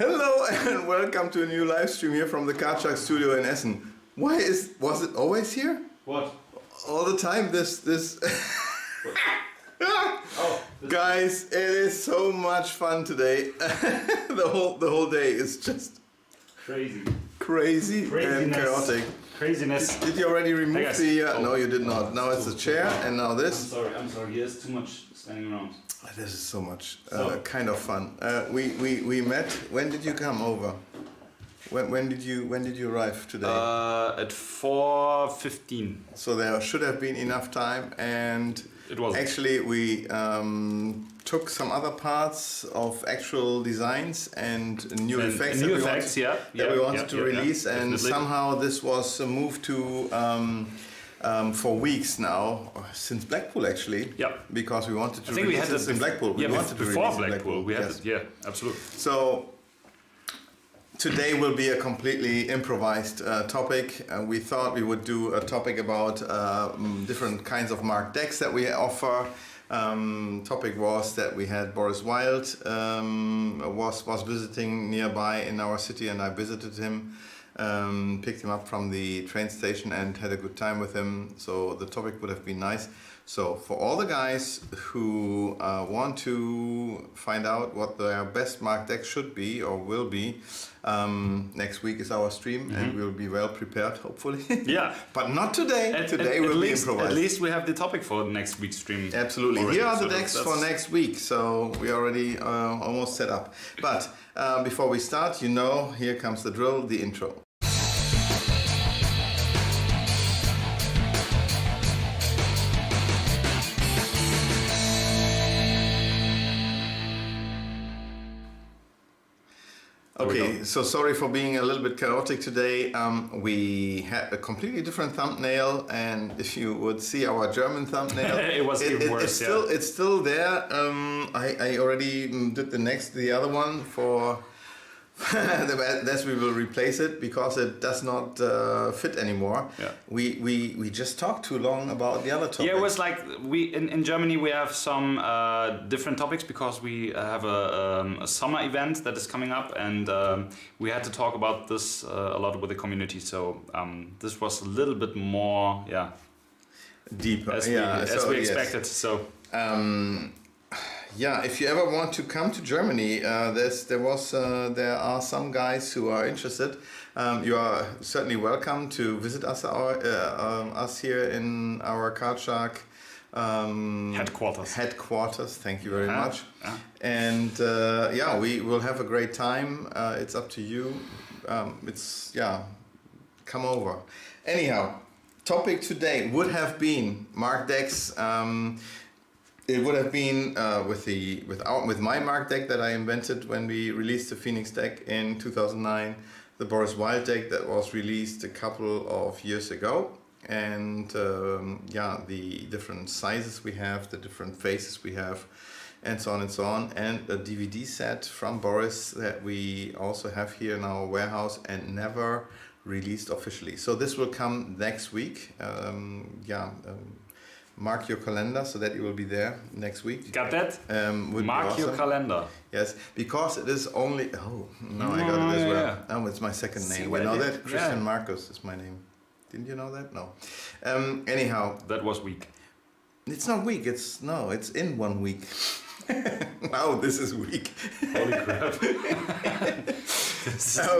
Hello and welcome to a new live stream here from the Karchak studio in Essen. Was it always here? What? All the time this Guys, it is so much fun today. the whole day is just crazy and chaotic. Craziness. Did you already remove the no, you did not. Now it's the chair and now this. I'm sorry, there's too much standing around. This is so much kind of fun. We met. When did you come over? When did you arrive today? At 4:15. So there should have been enough time, and it was actually we took some other parts of actual designs and new effects that we wanted to release, and somehow this was moved to. For weeks now, since Blackpool actually. Yeah. Because we wanted to. I think we had this in Blackpool. We wanted to before Blackpool. We had it. Yeah, absolutely. So today will be a completely improvised topic. We thought we would do a topic about different kinds of marked decks that we offer. Topic was that we had Boris Wild was visiting nearby in our city, and I visited him. Picked him up from the train station and had a good time with him, so the topic would have been nice. So for all the guys who want to find out what their best marked deck should be or will be, next week is our stream, and we'll be well prepared, hopefully. Yeah. But not today. Today we'll be improvised. At least we have the topic for next week's stream. Absolutely. Already. Here are the decks for next week, so we already almost set up. But before we start, here comes the drill, the intro. Okay, so sorry for being a little bit chaotic today. We had a completely different thumbnail, and if you would see our German thumbnail, it was even worse. It's still there. I already did the other one for. That's we will replace it because it does not fit anymore. Yeah. We just talked too long about the other topic. Yeah, it was like in Germany we have some different topics because we have a summer event that is coming up, and we had to talk about this a lot with the community. So this was a little bit more deeper as we expected. So. Yeah, if you ever want to come to Germany, there are some guys who are interested. You are certainly welcome to visit us here in our Karchak headquarters. Thank you very much. And we will have a great time. It's up to you. Come over. Anyhow, topic today would have been marked decks. It would have been with my marked deck that I invented when we released the Phoenix deck in 2009, the Boris Wild deck that was released a couple of years ago, and the different sizes we have, the different faces we have, and so on, and a DVD set from Boris that we also have here in our warehouse and never released officially. So this will come next week. Mark your calendar so that you will be there next week. Got that? Mark your calendar. Yes, because it is only. Oh, no, I got it as well. Yeah. Oh, it's my second name. You know that? Christian Marcus is my name. Didn't you know that? No. Anyhow. That was weak. It's not weak. It's in 1 week. Wow, this is weak. Holy crap.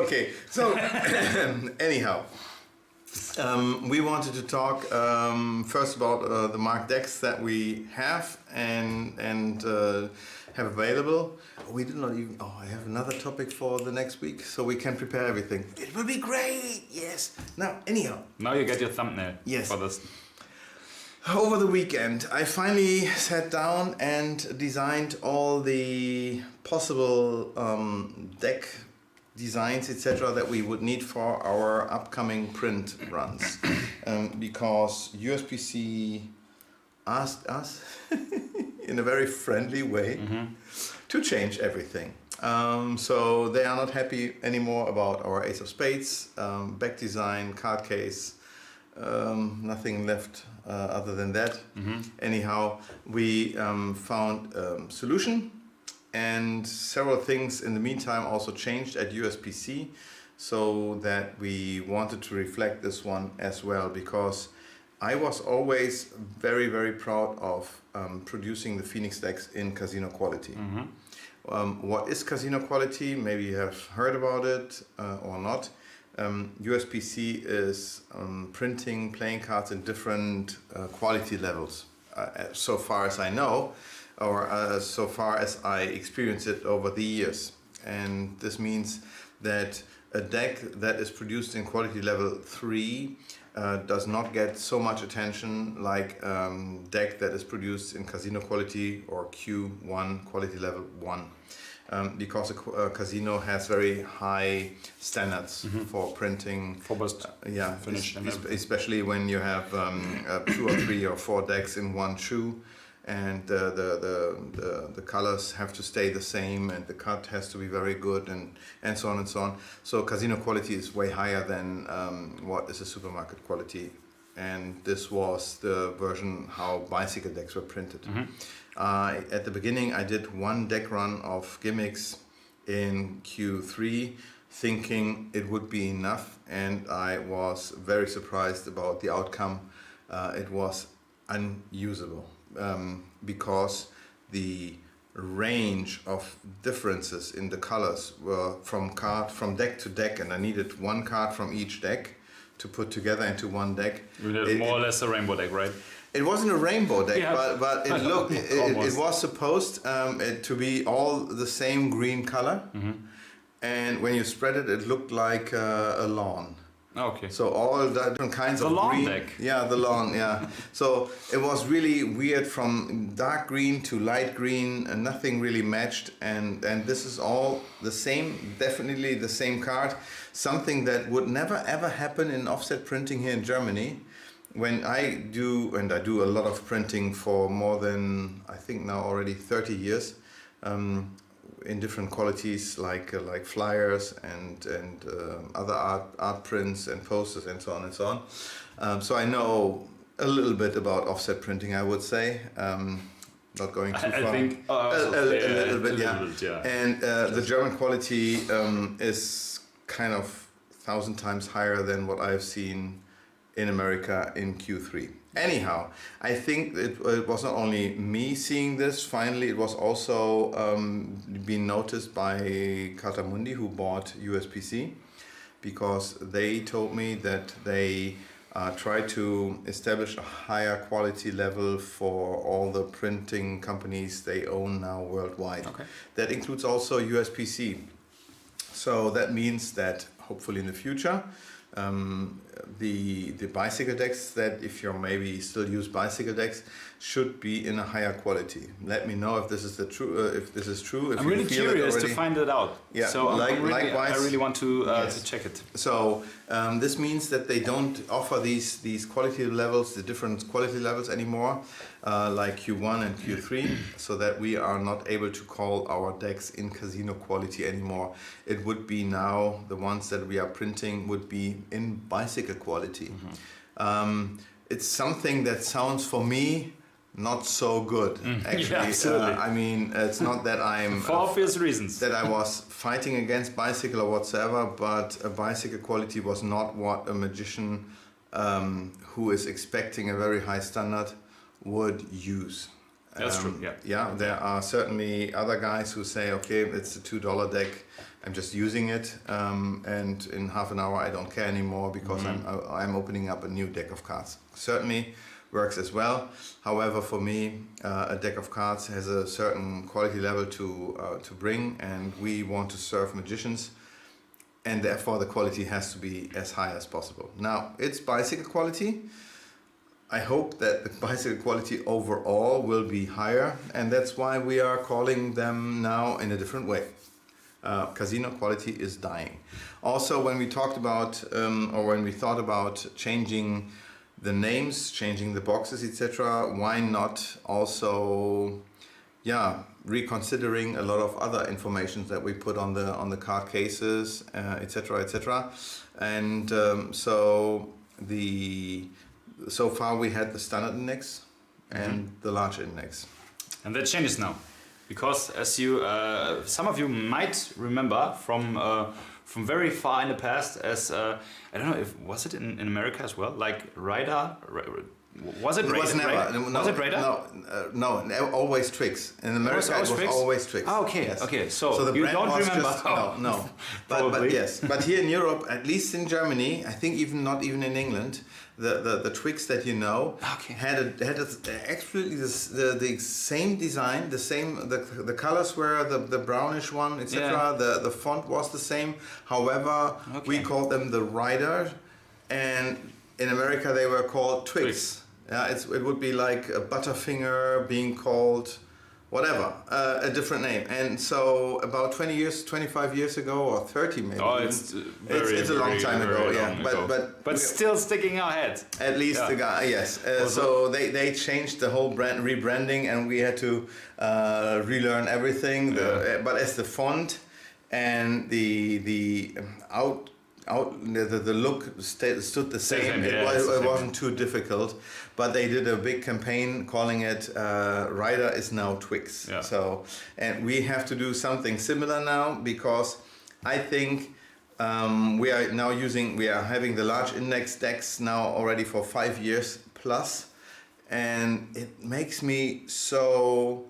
Okay, so anyhow. We wanted to talk first about the marked decks that we have and have available. We did not even. I have another topic for the next week, so we can prepare everything. It will be great. Yes. Now, anyhow. Now you get your thumbnail. Yes. For this. Over the weekend, I finally sat down and designed all the possible deck designs, etc., that we would need for our upcoming print runs, because USPC asked us in a very friendly way to change everything. So they are not happy anymore about our Ace of Spades, back design, card case, nothing left other than that. Anyhow, we found a solution and several things in the meantime also changed at USPC, so that we wanted to reflect this one as well, because I was always very, very proud of producing the Phoenix decks in casino quality. What is casino quality? Maybe you have heard about it or not. USPC is printing playing cards in different quality levels, so far as I know, or so far as I experienced it over the years. And this means that a deck that is produced in quality level 3 does not get so much attention like deck that is produced in casino quality or Q1 quality level 1. Because a casino has very high standards for printing. For best finish and everything. Especially when you have 2 or 3 or 4 decks in one shoe, and the colors have to stay the same, and the cut has to be very good, and so on and so on. So casino quality is way higher than what is a supermarket quality, and this was the version how bicycle decks were printed. At the beginning I did one deck run of gimmicks in Q3 thinking it would be enough, and I was very surprised about the outcome. It was unusable because the range of differences in the colors were from deck to deck, and I needed one card from each deck to put together into one deck. We did more or less a rainbow deck, right? It wasn't a rainbow deck, Yeah. but it looked. It was supposed to be all the same green color, and when you spread it, it looked like a lawn. Okay. So all the different kinds The of lawn green. deck. Yeah, the lawn. Yeah. So it was really weird, from dark green to light green, and nothing really matched. And this is all the same, definitely the same card. Something that would never ever happen in offset printing here in Germany. When I do, and I do a lot of printing for more than, I think now already 30 years, in different qualities like flyers and other art prints and posters and so on and so on. So I know a little bit about offset printing, I would say. Not going too far. I think a little bit, yeah. yeah. And the German quality is kind of 1,000 times higher than what I've seen in America in Q3. Anyhow, I think it was not only me seeing this. Finally, it was also being noticed by Cartamundi, who bought USPC, because they told me that they try to establish a higher quality level for all the printing companies they own now worldwide. Okay. That includes also USPC. So that means that hopefully in the future, the bicycle decks, that if you maybe still use bicycle decks, should be in a higher quality. Let me know if this is if this is true. If I'm you really feel curious it to already. find it out. Yeah, So likewise. I really want to Yes. check it. So this means that they don't offer these quality levels, the different quality levels anymore, like Q1 and Q3, so that we are not able to call our decks in casino quality anymore. It would be now, the ones that we are printing would be in bicycle quality. It's something that sounds, for me, not so good, actually. Yeah, absolutely. I mean, it's not that I'm For obvious reasons. that I was fighting against bicycle or whatsoever, but a bicycle quality was not what a magician who is expecting a very high standard would use. That's true, yeah. Yeah, there are certainly other guys who say, okay, it's a $2 deck, I'm just using it, and in half an hour I don't care anymore because I'm opening up a new deck of cards. Certainly works as well. However, for me, a deck of cards has a certain quality level to bring, and we want to serve magicians, and therefore the quality has to be as high as possible. Now, it's bicycle quality. I hope that the bicycle quality overall will be higher, and that's why we are calling them now in a different way. Casino quality is dying. Also, when we talked about, or when we thought about changing the names, changing the boxes, etc., why not also, reconsidering a lot of other information that we put on the card cases, etc., etc. And so far we had the standard index and the large index. And that changes now, because as you, some of you might remember from very far in the past, as I don't know if was it in America as well, like Radar. Was it? It was never. Was it Radar? No, always Twix. In America, it was Twix? always Twix. Oh, okay, Yes. okay. So the you brand don't was remember? just- no. But yes, but here in Europe, at least in Germany, I think not even in England, the Twix that you know Okay. had absolutely the same design, the colors were the brownish one, etc. Yeah. The font was the same. However, we Okay. called them the Rider, and in America they were called Twix. Twix. Yeah, it would be like a Butterfinger being called whatever, a different name. And so about 20 years, 25 years ago, or 30 maybe. Oh, even, it's a long time ago, very yeah. long ago. But still sticking our head. at least Yeah. the guy, yes. So they changed the whole rebranding, and we had to relearn everything. But as the font and the look stood the same. It wasn't too difficult, but they did a big campaign calling it Rider is now Twix. Yeah. So, and we have to do something similar now, because I think we are having the large index decks now already for 5 years plus, and it makes me so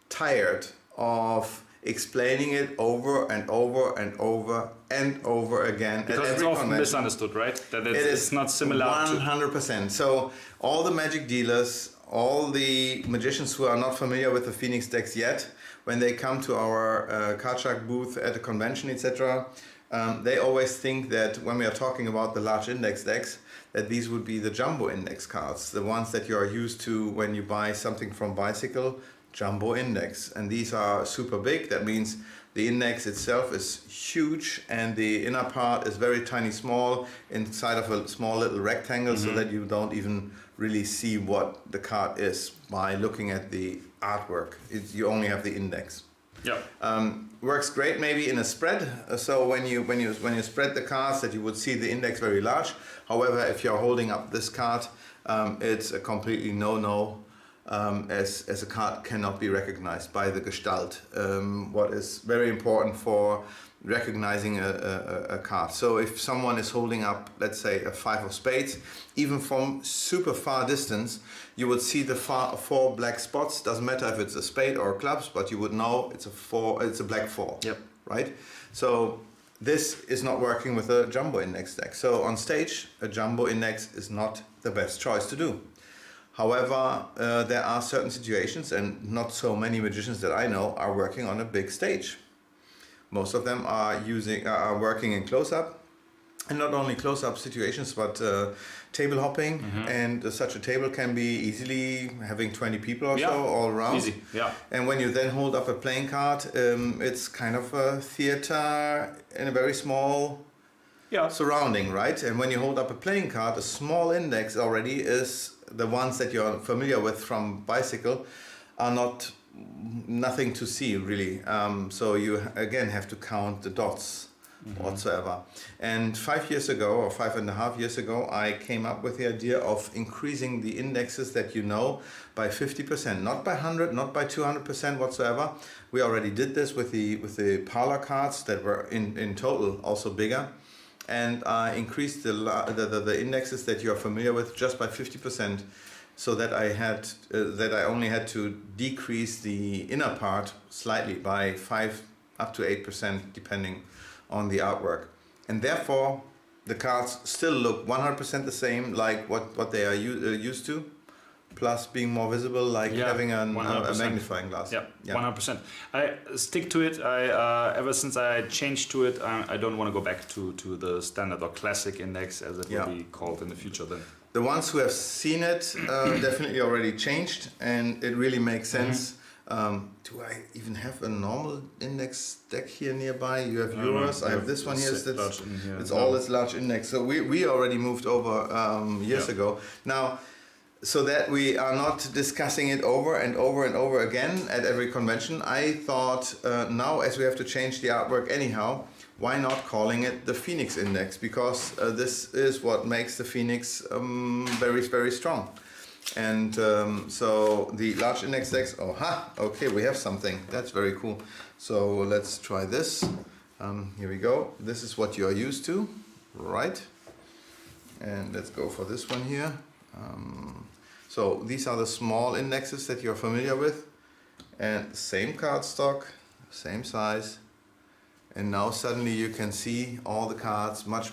tired of explaining it over and over and over and over again. Because it's often misunderstood, right? That it's not similar 100%. So all the magic dealers, all the magicians who are not familiar with the Phoenix decks yet, when they come to our Card Shark booth at a convention, etc., they always think that when we are talking about the large index decks, that these would be the jumbo index cards, the ones that you are used to when you buy something from Bicycle, jumbo index. And these are super big. That means the index itself is huge, and the inner part is very tiny, small, inside of a small little rectangle, so that you don't even really see what the card is by looking at the artwork. You only have the index. Yeah. Works great maybe in a spread. So when you spread the cards, that you would see the index very large. However, if you're holding up this card, it's a completely no-no. As a card cannot be recognized by the Gestalt, what is very important for recognizing a card. So if someone is holding up, let's say, a 5 of spades, even from super far distance, you would see the 4 black spots. Doesn't matter if it's a spade or clubs, but you would know it's a black 4. Yep. Right? So this is not working with a jumbo index deck. So on stage, a jumbo index is not the best choice to do. However, there are certain situations, and not so many magicians that I know are working on a big stage. Most of them are working in close-up, and not only close-up situations, but table hopping. And such a table can be easily having 20 people or so all around. Easy, yeah. And when you then hold up a playing card, it's kind of a theater in a very small surrounding, right? And when you hold up a playing card, a small index already is the ones that you're familiar with from Bicycle are nothing to see really. So you again have to count the dots whatsoever. And 5 years ago, or 5.5 years ago, I came up with the idea of increasing the indexes that you know by 50%, not by 100, not by 200% whatsoever. We already did this with the parlor cards that were in total also bigger. And I increased the indexes that you are familiar with just by 50%, so that I only had to decrease the inner part slightly by 5 up to 8%, depending on the artwork. And therefore, the cards still look 100% the same, like what they are used to, plus being more visible, like having a magnifying glass. Yeah, 100%. I stick to it. Ever since I changed to it, I don't want to go back to the standard or classic index, as it will be called in the future then. The ones who have seen it definitely already changed, and it really makes sense. Do I even have a normal index deck here nearby? You have yours, I have this one here. It's all this large index. So we already moved over years ago. Now, so that we are not discussing it over and over and over again at every convention, I thought now, as we have to change the artwork anyhow, why not calling it the Phoenix Index? Because this is what makes the Phoenix very, very strong. And so the large index decks, okay, we have something. That's very cool. So let's try this. Here we go. This is what you are used to, right? And let's go for this one here. So these are the small indexes that you're familiar with. And same cardstock, same size. And now suddenly you can see all the cards much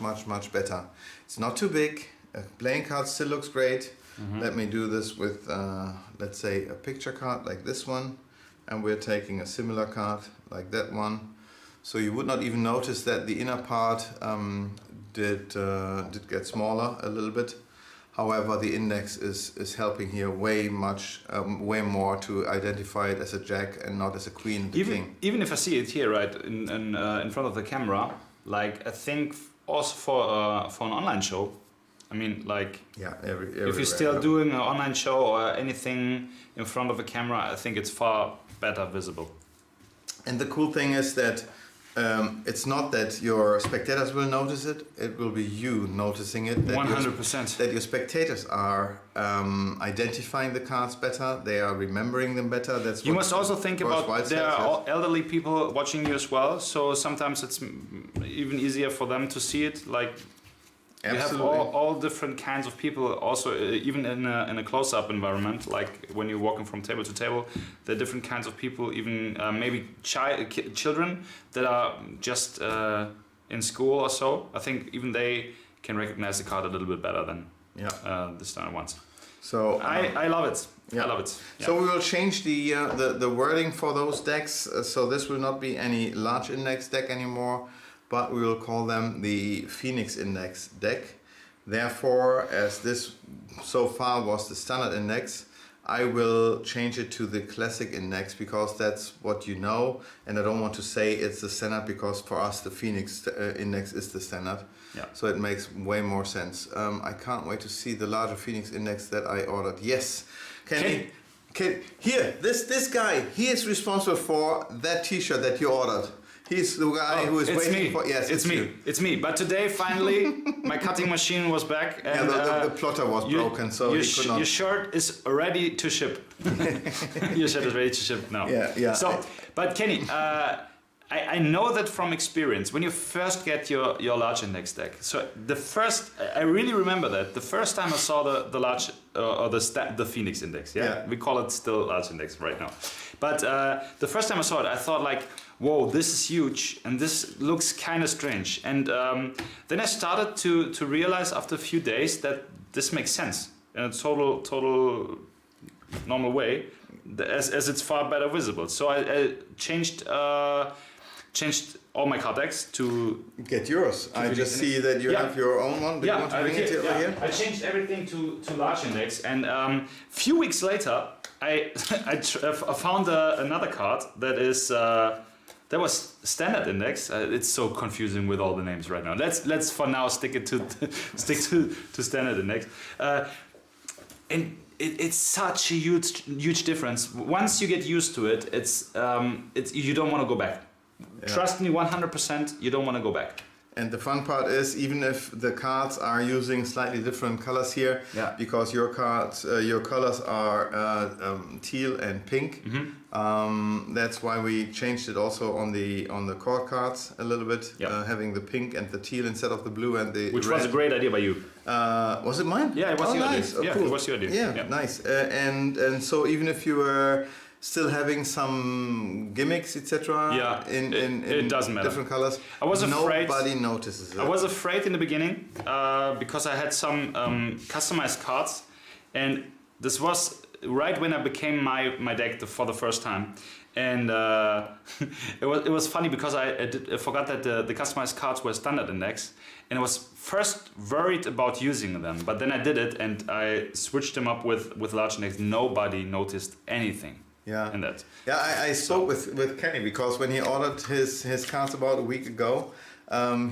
better. It's not too big. A playing card still looks great. Let me do this with, let's say, a picture card like this one. And we're taking a similar card like that one. So you would not even notice that the inner part did get smaller a little bit. However, the index is helping here way more to identify it as a jack and not as a queen and a king. Even if I see it here, right, in front of the camera, like I think also for an online show, I mean, like, yeah, if you're still doing an online show or anything in front of a camera, I think it's far better visible. And the cool thing is that it's not that your spectators will notice it, it will be you noticing it. 100%. That your spectators are identifying the cards better, they are remembering them better. That's you must also think about there are yes. elderly people watching you as well, so sometimes it's even easier for them to see it. Like, you have all different kinds of people, also even in a close-up environment, like when you're walking from table to table, there are different kinds of people, even maybe children that are just in school or so. I think even they can recognize the card a little bit better than the standard ones. So I love it. Yeah. I love it. Yeah. So we will change the wording for those decks. So this will not be any large index deck anymore, but we will call them the Phoenix Index deck. Therefore, as this so far was the standard index, I will change it to the classic index because that's what you know, and I don't want to say it's the standard because for us the Phoenix index is the standard. Yeah. So it makes way more sense. I can't wait to see the larger Phoenix index that I ordered. Yes, here, this guy, he is responsible for that T-shirt that you ordered. He's the guy who is waiting for. Yes, it's me. It's me. But today, finally, my cutting machine was back, and the plotter was broken, so he could not. Your shirt is ready to ship. Your shirt is ready to ship now. Yeah. So, but Kenny, I know that from experience. When you first get your large index deck, so I really remember that the first time I saw the large or the Phoenix index. Yeah, we call it still large index right now. But the first time I saw it, I thought like, whoa, this is huge and this looks kind of strange. And then I started to realize after a few days that this makes sense in a total normal way, as it's far better visible. So I changed all my card decks to get yours. I just see that you have your own one. Do you want to bring it over here? I changed everything to large index, and a few weeks later, I found another card that is. That was standard index. It's so confusing with all the names right now. Let's for now stick to standard index. And it's such a huge difference. Once you get used to it, it's you don't want to go back. Yeah. Trust me, 100%. You don't want to go back. And the fun part is, even if the cards are using slightly different colors here, because your colors are teal and pink. That's why we changed it also on the core cards a little bit, having the pink and the teal instead of the blue and the which red. Was a great idea by you. Was it mine? Yeah, it was your nice. idea. Cool. It was your idea. Yeah. Nice. And so even if you were still having some gimmicks, etc. In it doesn't matter. Different colors. I was afraid. Nobody notices it. I was afraid in the beginning because I had some customized cards, and this was right when I became my deck for the first time, and it was funny because I forgot that the customized cards were standard index, and I was first worried about using them, but then I did it and I switched them up with large index. Nobody noticed anything. In that. Yeah, I spoke with Kenny because when he ordered his cards about a week ago,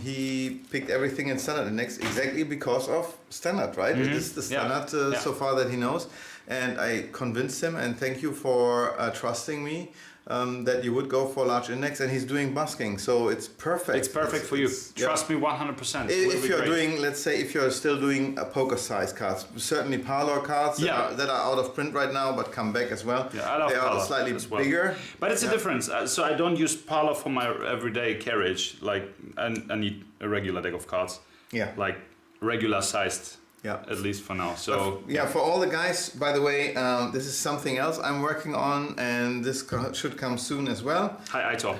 he picked everything in standard index exactly because of standard, right? It is the standard so far that he knows, and I convinced him. And thank you for trusting me. that you would go for large index, and he's doing busking, so it's perfect. It's perfect for you. Trust me, 100%. If you're doing, let's say, if you're still doing poker size cards, certainly parlor cards that are out of print right now, but come back as well. Yeah, I love they parlor are slightly as well. bigger. But it's a difference. So I don't use parlor for my everyday carriage. Like I need a regular deck of cards. Yeah. Like regular sized. Yeah. At least for now. So for all the guys, by the way, this is something else I'm working on, and this should come soon as well. Hi, Aitor.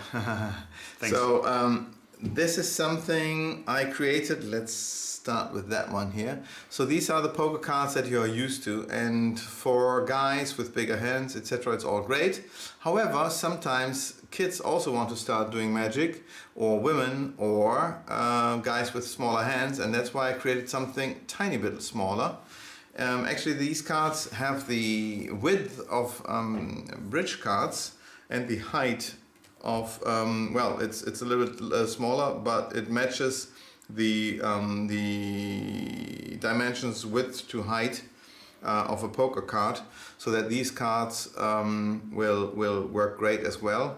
Thanks. So this is something I created. Let's start with that one here. So these are the poker cards that you are used to, and for guys with bigger hands, etc., it's all great. However, sometimes kids also want to start doing Magic, or women, or guys with smaller hands, and that's why I created something tiny bit smaller. Actually, these cards have the width of bridge cards and the height of it's a little bit smaller, but it matches the dimensions width to height of a poker card, so that these cards will work great as well.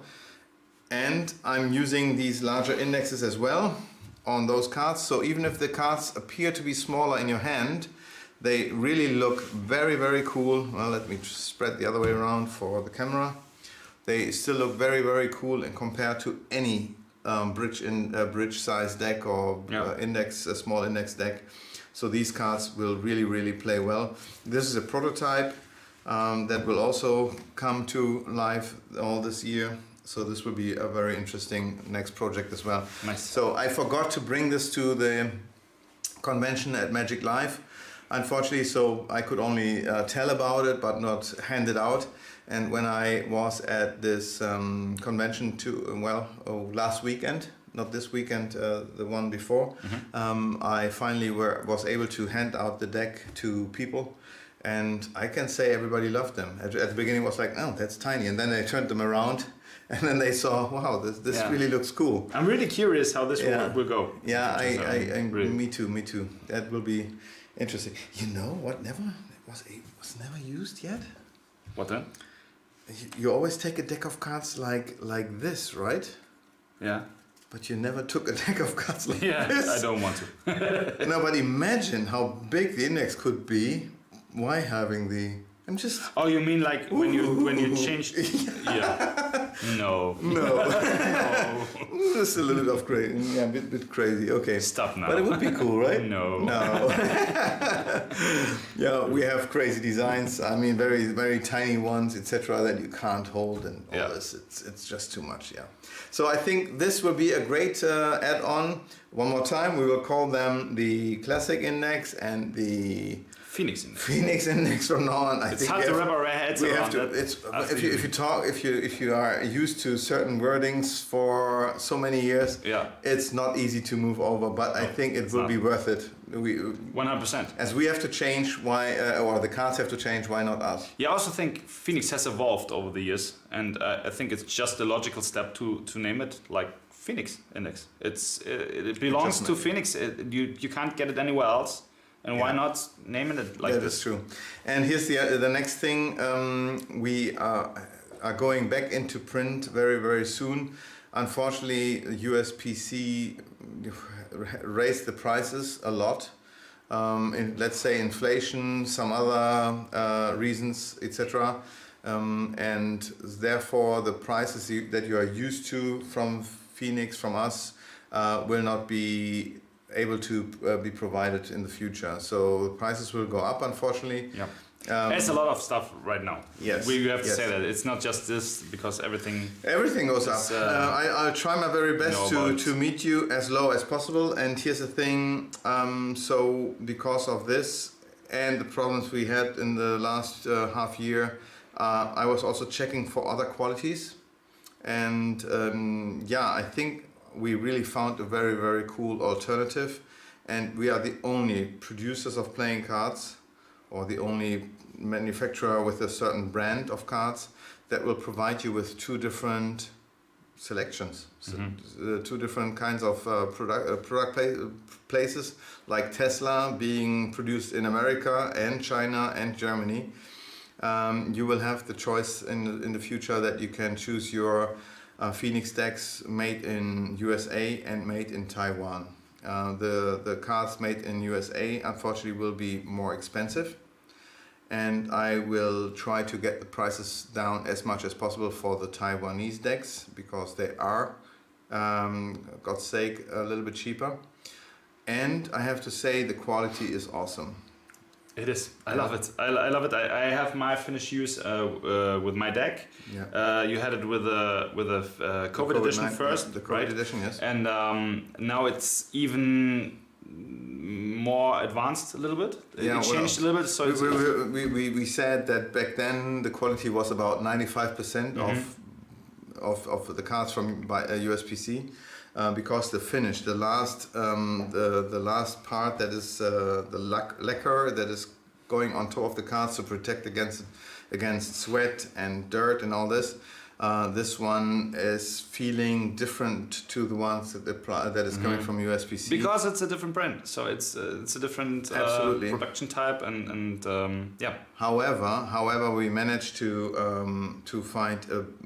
And I'm using these larger indexes as well on those cards, so even if the cards appear to be smaller in your hand, they really look very, very cool. Well, let me just spread the other way around for the camera. They still look very, very cool and compared to any bridge size deck or a small index deck. So these cards will really, really play well. This is a prototype that will also come to life all this year. So this will be a very interesting next project as well. Nice. So I forgot to bring this to the convention at Magic Live, unfortunately, so I could only tell about it but not hand it out. And when I was at this convention last weekend, not this weekend, the one before, I finally was able to hand out the deck to people, and I can say everybody loved them. At the beginning it was like, oh, that's tiny, and then they turned them around, and then they saw, wow, this really looks cool. I'm really curious how this will go. Yeah, really. Me too. That will be interesting. You know what was never used yet? What then? You always take a deck of cards like this, right? Yeah. But you never took a deck of cards like this. Yeah, I don't want to. No, but imagine how big the index could be. Why having the... I'm just... Oh, you mean like when you changed... Yeah. No. Just a little bit of crazy. Yeah, a bit crazy. Okay. Stop now. But it would be cool, right? No. Yeah, we have crazy designs. I mean, very, very tiny ones, etc., that you can't hold, and all this. It's just too much. Yeah. So I think this will be a great add-on. One more time, we will call them the Classic Index and the Phoenix Index from now on. It's hard to wrap our heads around that. If you are used to certain wordings for so many years, it's not easy to move over. But I think it will be worth it. 100%. As we have to change, or the cards have to change, why not us? Yeah, I also think Phoenix has evolved over the years, and I think it's just a logical step to name it like Phoenix Index. It belongs to Phoenix. You can't get it anywhere else. And why not naming it like this? That's true. And here's the next thing. We are going back into print very, very soon. Unfortunately, USPC raised the prices a lot. Let's say inflation, some other reasons, etc. And therefore, the prices that you are used to from Phoenix, from us, will not be able to be provided in the future. So the prices will go up, unfortunately. Yeah. There's a lot of stuff right now. Yes. We have to say that. It's not just this, because everything goes up. I'll try my very best to meet you as low as possible. And here's the thing, so because of this and the problems we had in the last half year, I was also checking for other qualities. And I think we really found a very, very cool alternative, and we are the only producers of playing cards, or the only manufacturer with a certain brand of cards that will provide you with two different selections, two different kinds of product places, like Tesla being produced in America and China and Germany. You will have the choice in the future that you can choose your Phoenix decks made in USA and made in Taiwan. The cards made in USA unfortunately will be more expensive, and I will try to get the prices down as much as possible for the Taiwanese decks, because they are, God's sake, a little bit cheaper. And I have to say the quality is awesome. It is. I love it. I love it. I have my finished use with my deck. Yeah. You had it with a COVID edition first, the COVID right? edition, yes. And now it's even more advanced a little bit. Yeah, It changed a little bit. So it's, we said that back then the quality was about 95% of the cards from by USPC, because the finish, the last part, that is the lacquer that is going on top of the cards to protect against sweat and dirt and all this. This one is feeling different to the ones that is coming from USPC. because it's a different brand, so it's a different Absolutely. production type, and yeah. However, we managed to find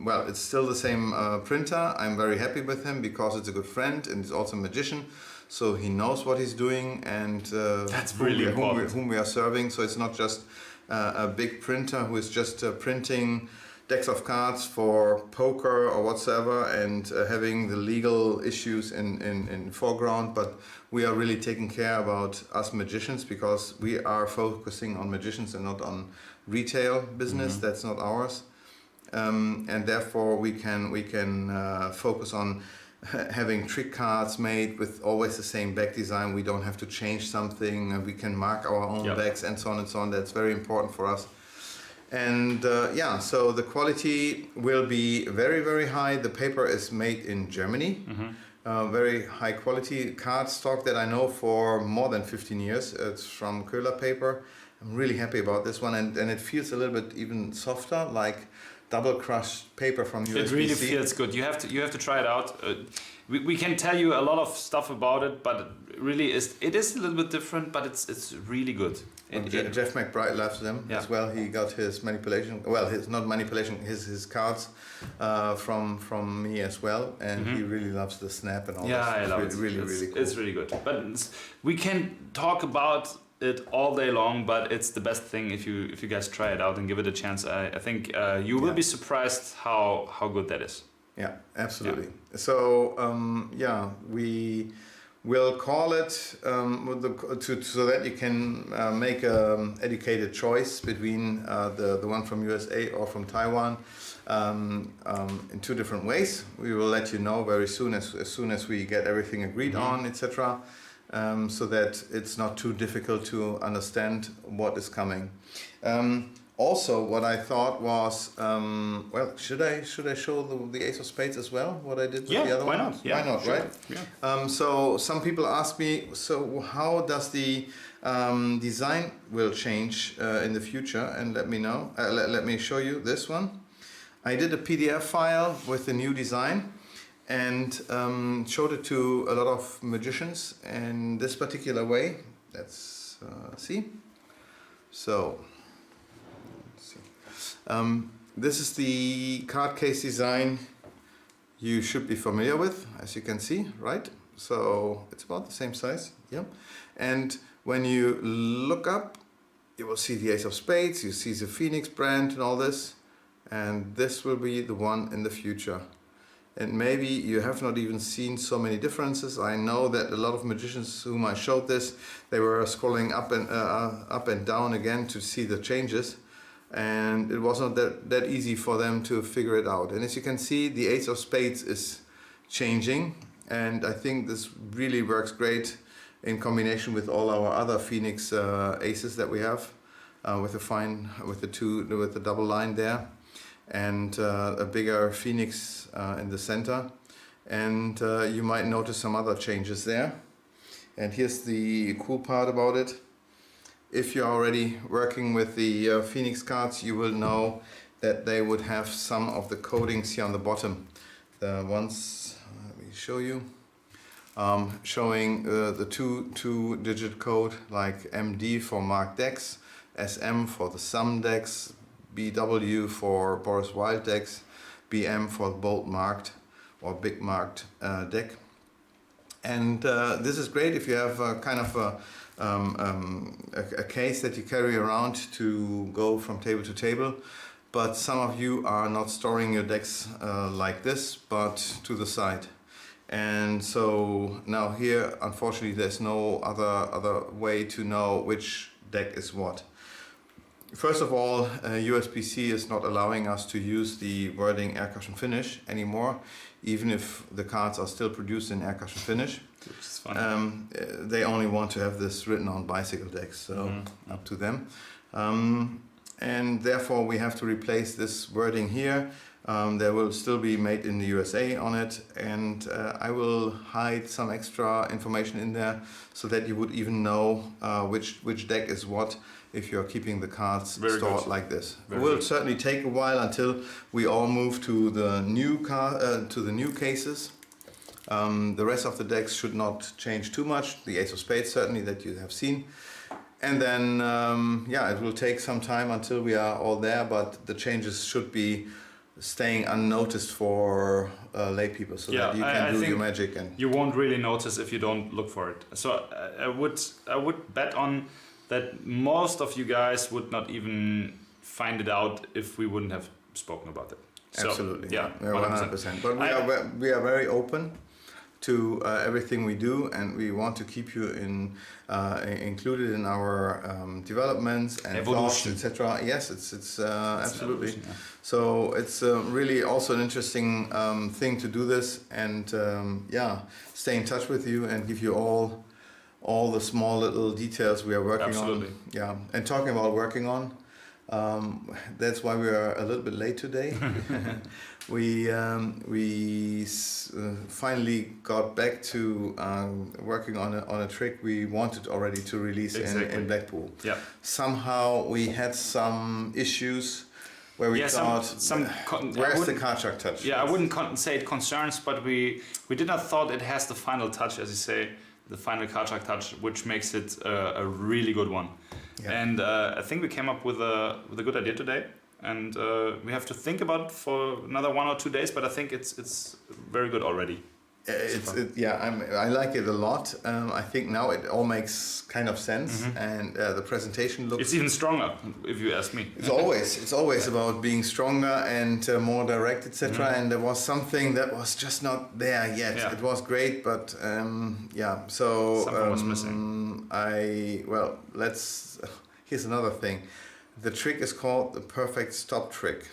well, it's still the same printer. I'm very happy with him because it's a good friend and he's also a magician, so he knows what he's doing, and That's really important. whom we are serving. So it's not just a big printer who is just printing decks of cards for poker or whatsoever, and having the legal issues in foreground, but we are really taking care about us magicians, because we are focusing on magicians and not on retail business. That's not ours, and therefore we can focus on having trick cards made with always the same back design. We don't have to change something, and we can mark our own backs and so on and so on. That's very important for us. And yeah, so the quality will be very, very high. The paper is made in Germany. Very high quality card stock that I know for more than 15 years. It's from Köhler paper. I'm really happy about this one, and it feels a little bit even softer, like double crushed paper from USPC. It really feels good. You have to try it out. We can tell you a lot of stuff about it, but it is a little bit different, but it's really good. Jeff McBride loves them as well. He got his manipulation, well, his not manipulation, his cards from me as well, and he really loves the snap and all. Yeah, this. I love It's it. really, really cool. It's really good. But we can talk about it all day long, but it's the best thing if you guys try it out and give it a chance. I think you will be surprised how good that is. Yeah, absolutely. Yeah. So yeah, we will call it so that you can make an educated choice between the one from USA or from Taiwan in two different ways. We will let you know very soon, as soon as we get everything agreed on, etc. So that it's not too difficult to understand what is coming. Also, what I thought was, well, should I show the Ace of Spades as well? What I did with the other why one? not? Yeah, why not, sure. right? Yeah. So some people ask me, so how does the design will change in the future? And let me know. Let me show you this one. I did a PDF file with the new design, and showed it to a lot of magicians in this particular way. Let's see. So, let's see. This is the card case design you should be familiar with, as you can see, right? So it's about the same size, yeah. And when you look up, you will see the Ace of Spades, you see the Phoenix brand and all this, and this will be the one in the future. And maybe you have not even seen so many differences. I know that a lot of magicians whom I showed this, they were scrolling up and down again to see the changes, and it was not that easy for them to figure it out. And as you can see, the Ace of Spades is changing, and I think this really works great in combination with all our other Phoenix aces that we have, with the double line there, and a bigger Phoenix in the center, and you might notice some other changes there. And here's the cool part about it. If you're already working with the Phoenix cards, you will know that they would have some of the codings here on the bottom. The ones, let me show you, showing the two-digit code, like MD for marked decks, SM for the sum decks, BW for Boris Wild decks, BM for bold marked or big marked deck. And this is great if you have kind of a case that you carry around to go from table to table. But some of you are not storing your decks like this, but to the side. And so now here, unfortunately, there's no other way to know which deck is what. First of all, USBC is not allowing us to use the wording air cushion finish anymore, even if the cards are still produced in air cushion finish. Which is fun. They only want to have this written on bicycle decks, so up to them. And therefore we have to replace this wording here. There will still be made in the USA on it, and I will hide some extra information in there so that you would even know which deck is what if you're keeping the cards stored like this. It will certainly take a while until we all move to the new cases. The rest of the decks should not change too much. The Ace of Spades certainly that you have seen. And then, it will take some time until we are all there, but the changes should be staying unnoticed for lay people, so that you can do your magic. And you won't really notice if you don't look for it. So I would bet on that most of you guys would not even find it out if we wouldn't have spoken about it. So, absolutely, yeah, 100%. But we are very open to everything we do, and we want to keep you included in our developments and evolution, etc. Yes, it's absolutely. Evolution, yeah. So it's really also an interesting thing to do this, and stay in touch with you and give you all the small little details we are working on. Yeah, and talking about working on. That's why we are a little bit late today. We finally got back to working on a trick we wanted already to release in Blackpool. Yeah. Somehow we had some issues where we thought, where's the card shark touch? Yeah, I wouldn't say it concerns, but we did not thought it has the final touch, as you say, the final card shark touch, which makes it a really good one. Yeah. And I think we came up with a good idea today, and we have to think about it for another 1 or 2 days. But I think it's very good already. I like it a lot. I think now it all makes kind of sense, and the presentation looks. It's even stronger, if you ask me. It's always about being stronger and more direct, etc. And there was something that was just not there yet. Yeah. It was great, but so something was missing. Here's another thing. The trick is called the perfect stop trick.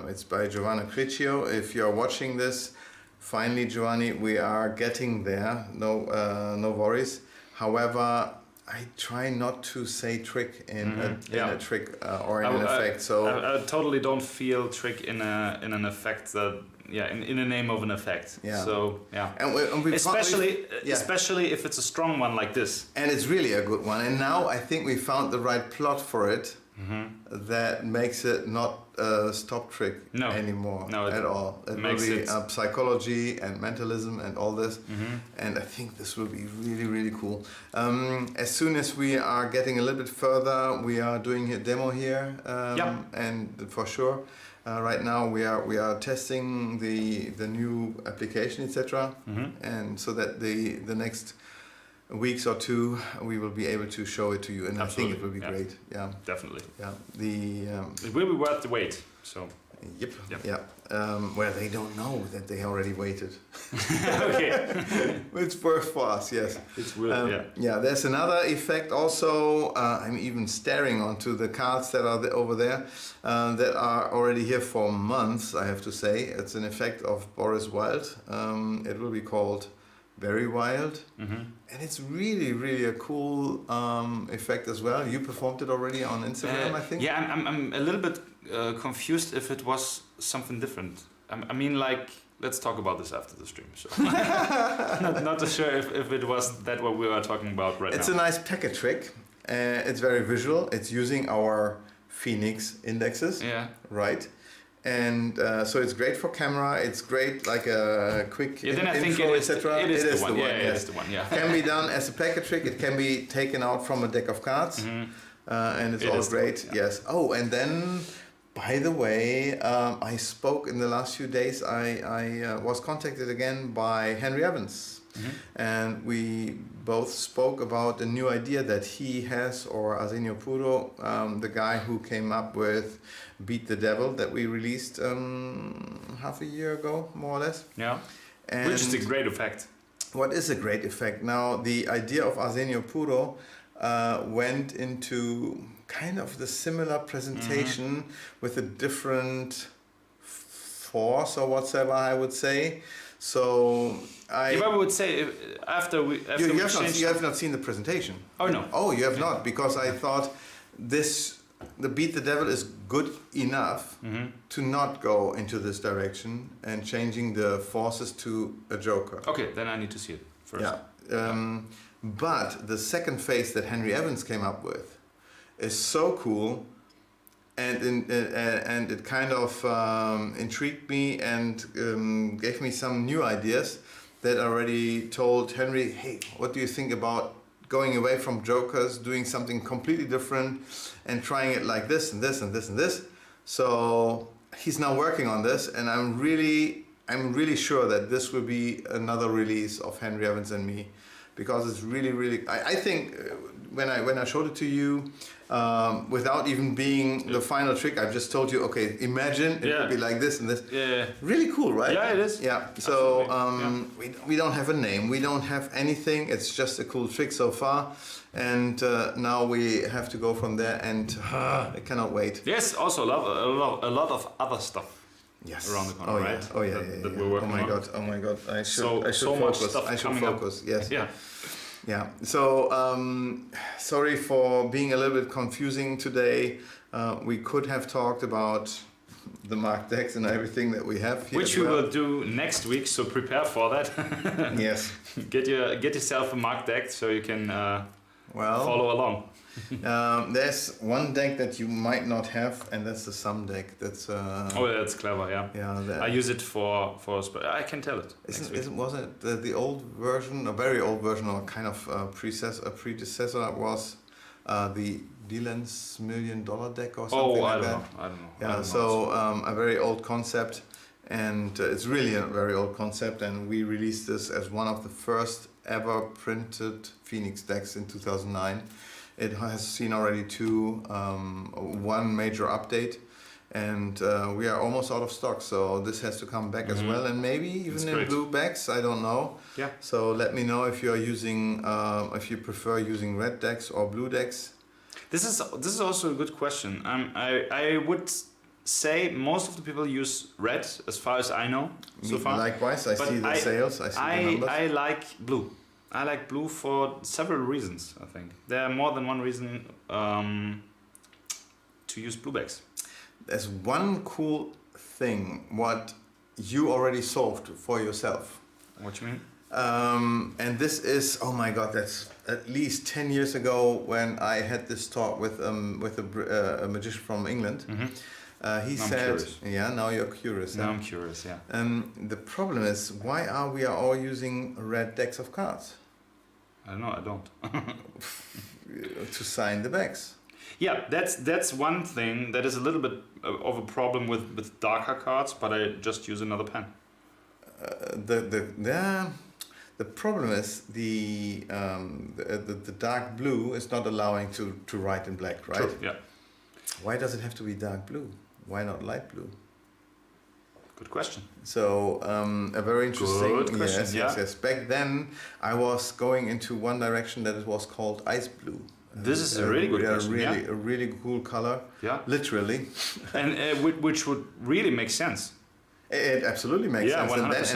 It's by Giovanni Criccio. If you're watching this. Finally, Giovanni, we are getting there. No worries. However, I try not to say trick in a trick or in an effect. So I totally don't feel trick in an effect that in the name of an effect. Yeah. So and we especially if it's a strong one like this. And it's really a good one. And now I think we found the right plot for it. That makes it not a stop trick anymore at all. It will be psychology and mentalism and all this. And I think this will be really, really cool. As soon as we are getting a little bit further, we are doing a demo here. And for sure, right now we are testing the new application, etc. And so that the next weeks or 2 we will be able to show it to you, and absolutely. I think it will be great. Yeah, definitely. Yeah, it will be worth the wait. So where they don't know that they already waited. Okay. It's worth for us, yes. It's real. There's another effect also. I'm even staring onto the cards that are over there that are already here for months, I have to say. It's an effect of Boris Wild. It will be called Very Wild, and it's really, really a cool effect as well. You performed it already on Instagram, I think. Yeah, I'm a little bit confused if it was something different. I mean, like, let's talk about this after the stream. So. not too sure if it was that what we were talking about right now. It's a nice packet trick. It's very visual. It's using our Phoenix indexes. Yeah. Right. And so it's great for camera. It's great, like a quick intro, etc. It is the one. It is the one. Yeah. Can be done as a packet trick. It can be taken out from a deck of cards. and it's It all is, great. yeah. Yes. Oh, and then, by the way, I spoke in the last few days. I was contacted again by Henry Evans. And we both spoke about a new idea that he has, or Arsenio Puro, the guy who came up with Beat the Devil, that we released half a year ago, more or less. Yeah. And Which is a great effect. what is a great effect? Now, the idea of Arsenio Puro went into kind of the similar presentation with a different force or whatever, I would say. So If I would say after we you changed. have not seen the presentation. Oh no. Oh, you have not, because I thought the Beat the Devil is good enough to not go into this direction and changing the forces to a Joker. Okay, then I need to see it first. Yeah. But the second phase that Henry Evans came up with is so cool, and it kind of intrigued me and gave me some new ideas that I already told Henry, hey, what do you think about going away from Jokers, doing something completely different and trying it like this and this and this and this. So he's now working on this, and I'm really sure that this will be another release of Henry Evans and me, because it's really I think when I showed it to you, without even being the final trick, I've just told you, okay, imagine it would be like this and this. Yeah. Really cool, right? Yeah, it is. Yeah. So we don't have a name, we don't have anything. It's just a cool trick so far, and now we have to go from there. And I cannot wait. Yes, also a lot of other stuff. Yes. Around the corner, Oh right? yeah. Oh yeah. That we're working on. Oh my god. I should So much focus. stuff I should coming up. focus. Yes. Yeah. Yeah. So sorry for being a little bit confusing today. We could have talked about the Mark decks and everything that we have here. Which as we well. will do next week, so prepare for that. Yes. Get yourself a Mark deck so you can Well, follow along. there's one deck that you might not have, and that's the Sum deck. That's Oh, that's clever, yeah. yeah. I use it for I can tell it. Wasn't the old version, a very old version, or kind of predecessor was the Dylan's $1 Million deck or something like that? I don't know. Yeah, so a very old concept, and it's really a very old concept, and we released this as one of the first ever printed Phoenix decks in 2009. It has seen already one major update, and we are almost out of stock, so this has to come back as well, and maybe even That's in great. blue backs, I don't know. Yeah. So let me know if you are using, if you prefer using red decks or blue decks. This is also a good question. I would say most of the people use red, as far as I know so far. Likewise, I But see the sales, I see the numbers. I like blue. I like blue for several reasons, I think. There are more than one reason to use blue backs. There's one cool thing what you already solved for yourself. What you mean? And this is, oh my god, that's at least 10 years ago when I had this talk with a magician from England. He said, curious. yeah, now you're curious. Now huh? I'm curious, yeah. The problem is, why are we all using red decks of cards I don't know, I don't. to sign the backs? Yeah, that's one thing that is a little bit of a problem with darker cards, but I just use another pen. The problem is the dark blue is not allowing to write in black, right? True, yeah. Why does it have to be dark blue? Why not light blue? Good question. So a very interesting. Good question, yes. Back then, I was going into one direction that it was called ice blue. This is a really good question, Really, yeah. a really cool color. Yeah. Literally. And which would really make sense. It absolutely makes sense. 100%.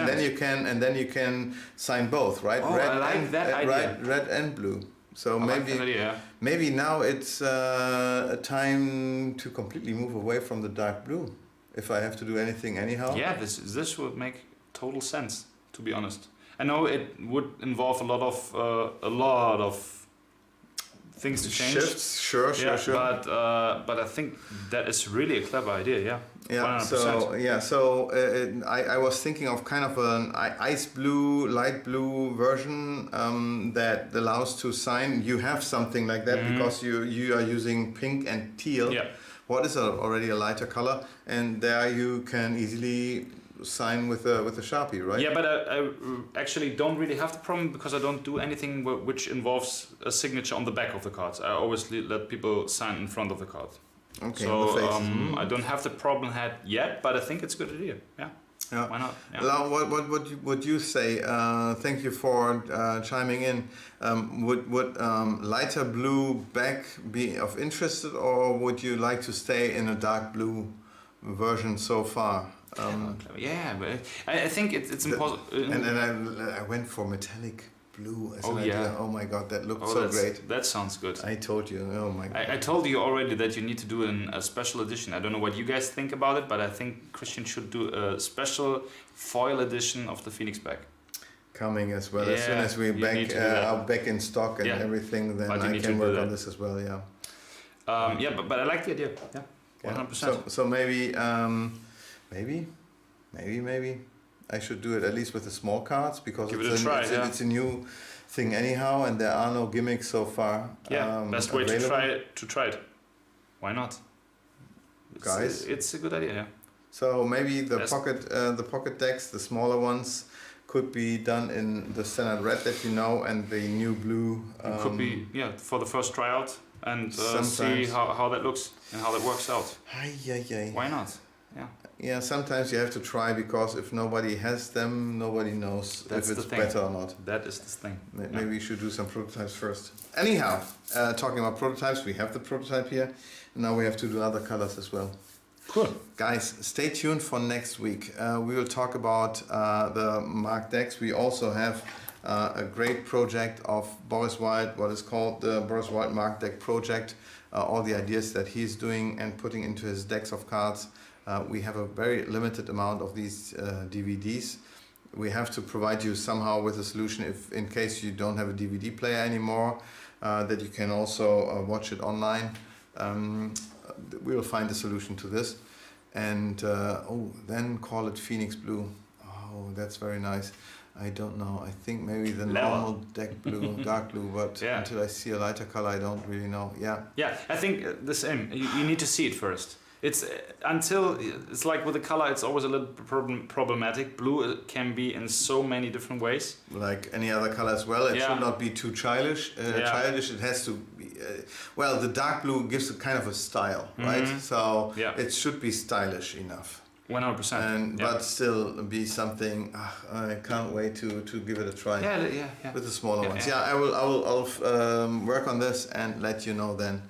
And then you can sign both, right? Oh, I like that idea. Red and blue. So I like that idea, yeah. maybe now it's a time to completely move away from the dark blue. If I have to do anything anyhow. Yeah, this would make total sense, to be honest. I know it would involve a lot of things to change. Shifts, sure. But I think that is really a clever idea. Yeah. Yeah. 100%. So I was thinking of kind of an ice blue, light blue version that allows to sign. You have something like that because you are using pink and teal. Yeah. What is already a lighter color, and there you can easily sign with a Sharpie, right? Yeah, but I actually don't really have the problem because I don't do anything which involves a signature on the back of the cards. I always let people sign in front of the card. Okay. So I don't have the problem yet, but I think it's a good idea. Yeah. Yeah. Why not? Yeah. Now, what would you say? Thank you for chiming in. Would lighter blue back be of interest, or would you like to stay in a dark blue version so far? Yeah, but I think it's impossible. And I went for metallic blue as an yeah. idea. Oh my god, that looked so great. That sounds good. I told you. Oh my god. I told you already that you need to do a special edition. I don't know what you guys think about it, but I think Christian should do a special foil edition of the Phoenix bag. Coming as well. As soon as we are back in stock and everything, then I can work on this as well. Yeah. But I like the idea. Yeah. 100%. So maybe I should do it at least with the small cards because it's a new thing anyhow, and there are no gimmicks so far. Yeah, best way to try it. Why not? Guys, it's a good idea. Yeah. So maybe the pocket decks, the smaller ones, could be done in the standard red that you know, and the new blue. It could be for the first tryout and see how that looks and how that works out. Why not? Yeah. Yeah, sometimes you have to try because if nobody has them, nobody knows if it's better or not. That is the thing. Maybe we should do some prototypes first. Anyhow, talking about prototypes, we have the prototype here. And now we have to do other colors as well. Cool. Guys, stay tuned for next week. We will talk about the Mark decks. We also have a great project of Boris Wild, what is called the Boris Wild Mark deck project. All the ideas that he's doing and putting into his decks of cards. We have a very limited amount of these DVDs. We have to provide you somehow with a solution if in case you don't have a DVD player anymore, that you can also watch it online. We will find a solution to this. And then call it Phoenix Blue. Oh, that's very nice. I don't know. I think maybe the normal deck blue, dark blue, but until I see a lighter color, I don't really know. Yeah. Yeah, I think the same. You need to see it first. It's like with the color, it's always a little problematic. Blue can be in so many different ways. Like any other color as well. It should not be too childish. Childish. It has to be. The dark blue gives a kind of a style, right? So it should be stylish enough. 100%. But still be something. I can't wait to give it a try. Yeah. With the smaller ones. Yeah, I'll work on this and let you know then.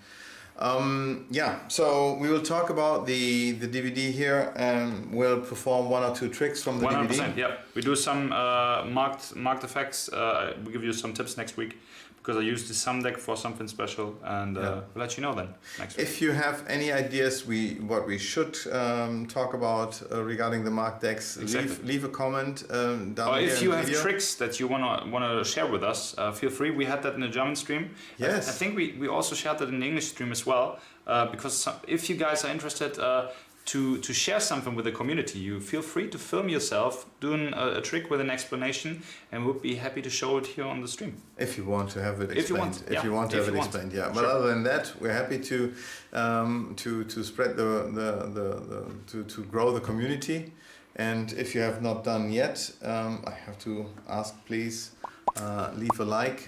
So we will talk about the DVD here, and we'll perform one or two tricks from the 100%, DVD. Yeah, we do some marked effects. We'll give you some tips next week because I used the Sum deck for something special, and we'll let you know then next week. If you have any ideas what we should talk about regarding the Mark decks, leave a comment down or here. if you have tricks that you wanna share with us, feel free. We had that in the German stream. Yes. I think we also shared that in the English stream as well. Because if you guys are interested to share something with the community, you feel free to film yourself doing a trick with an explanation, and we'll be happy to show it here on the stream. If you want to have it explained. If you want to have it explained, yeah. Sure. But other than that, we're happy to spread to grow the community. And if you have not done yet, I have to ask, please leave a like.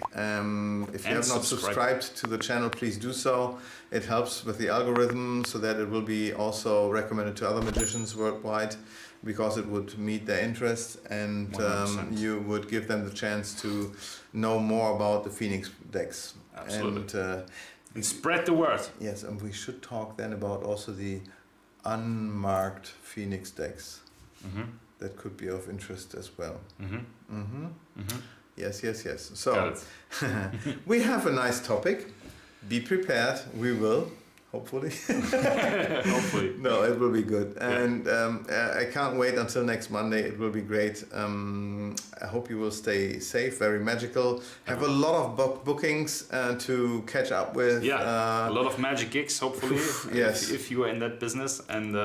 If you have not subscribed to the channel, please do so. It helps with the algorithm so that it will be also recommended to other magicians worldwide, because it would meet their interest, and you would give them the chance to know more about the Phoenix decks. Absolutely. And spread the word. Yes, and we should talk then about also the unmarked Phoenix decks. That could be of interest as well. Yes. So we have a nice topic. Be prepared. We will hopefully. Hopefully. No, it will be good. And I can't wait until next Monday. It will be great. I hope you will stay safe, very magical. Have a lot of bookings to catch up with. Yeah, a lot of magic gigs, hopefully, yes. if you are in that business. And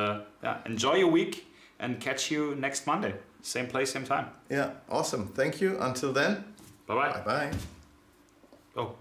enjoy your week and catch you next Monday. Same place, same time. Yeah, awesome. Thank you. Until then, Bye-bye. bye-bye. Oh.